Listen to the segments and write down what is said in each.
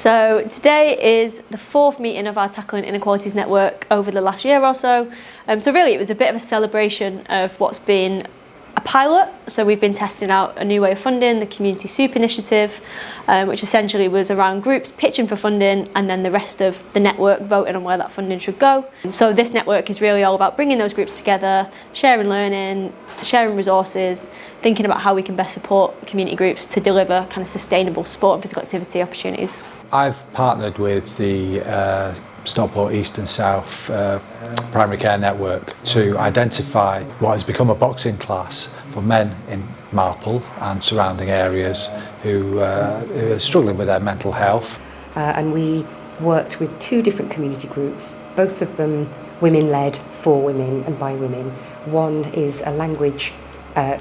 So today is the fourth meeting of our Tackling Inequalities network over the last year or so. So really it was a bit of a celebration of what's been a pilot. So we've been testing out a new way of funding, the Community Soup Initiative, which essentially was around groups pitching for funding and then the rest of the network voting on where that funding should go. So this network is really all about bringing those groups together, sharing learning, sharing resources, thinking about how we can best support community groups to deliver kind of sustainable sport and physical activity opportunities. I've partnered with the Stockport East and South Primary Care Network to identify what has become a boxing class for men in Marple and surrounding areas who are struggling with their mental health. And we worked with two different community groups, both of them women-led, for women and by women. One is a language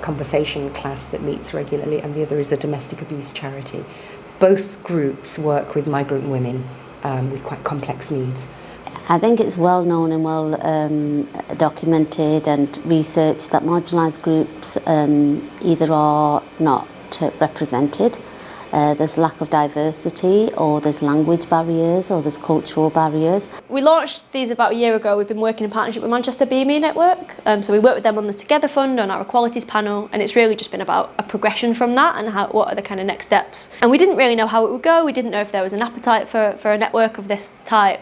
conversation class that meets regularly, and the other is a domestic abuse charity. Both groups work with migrant women with quite complex needs. I think it's well known and well documented and researched that marginalised groups either are not represented, there's lack of diversity, or there's language barriers, or there's cultural barriers. We launched these about a year ago. We've been working in partnership with Manchester BME Network. So we worked with them on the Together Fund, on our Equalities panel, and it's really just been about a progression from that and what are the kind of next steps. And we didn't really know how it would go. We didn't know if there was an appetite for a network of this type.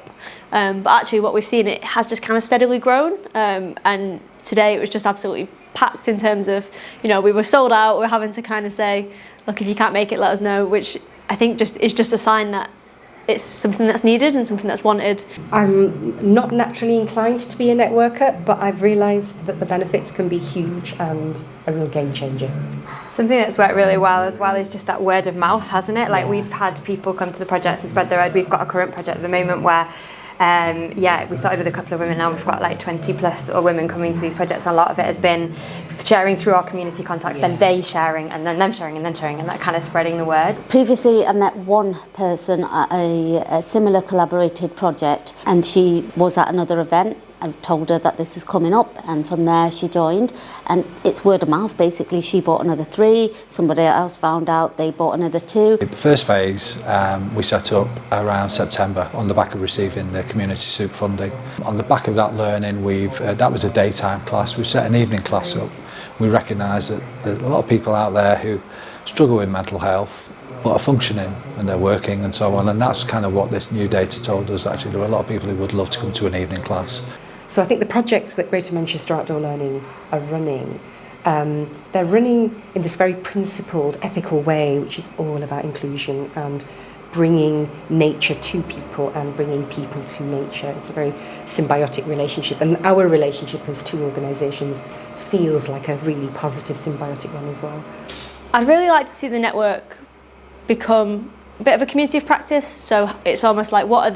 But actually what we've seen, it has just kind of steadily grown. And today it was just absolutely packed in terms of, we were sold out. We were having to kind of say, look, if you can't make it, let us know, which I think is just a sign that it's something that's needed and something that's wanted. I'm not naturally inclined to be a networker, but I've realised that the benefits can be huge and a real game changer. Something that's worked really well as well is just that word of mouth, hasn't it? Like we've had people come to the projects and spread the word. We've got a current project at the moment where we started with a couple of women, now we've got like 20 plus women coming to these projects. A lot of it has been sharing through our community contacts, then they sharing, and then them sharing, and then sharing, and that kind of spreading the word. Previously I met one person at a similar collaborated project, and she was at another event. I told her that this is coming up, and from there she joined, and it's word of mouth basically. She bought another 3, somebody else found out, they bought another 2. The first phase we set up around September on the back of receiving the Community Soup funding. On the back of that learning, that was a daytime class. We've set an evening class up. We recognise that there's a lot of people out there who struggle with mental health but are functioning and they're working and so on, and that's kind of what this new data told us. Actually, there are a lot of people who would love to come to an evening class. So I think the projects that Greater Manchester Outdoor Learning are running, they're running in this very principled, ethical way, which is all about inclusion and bringing nature to people and bringing people to nature. It's a very symbiotic relationship, and our relationship as two organisations feels like a really positive symbiotic one as well. I'd really like to see the network become a bit of a community of practice. So it's almost like what are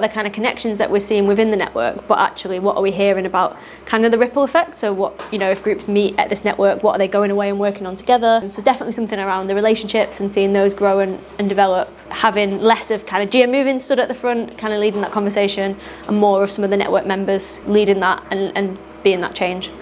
the kind of connections that we're seeing within the network, but actually what are we hearing about kind of the ripple effect? So what, if groups meet at this network, what are they going away and working on together? So definitely something around the relationships and seeing those grow and develop, having less of kind of GM Moving stood at the front, kind of leading that conversation, and more of some of the network members leading that and being that change.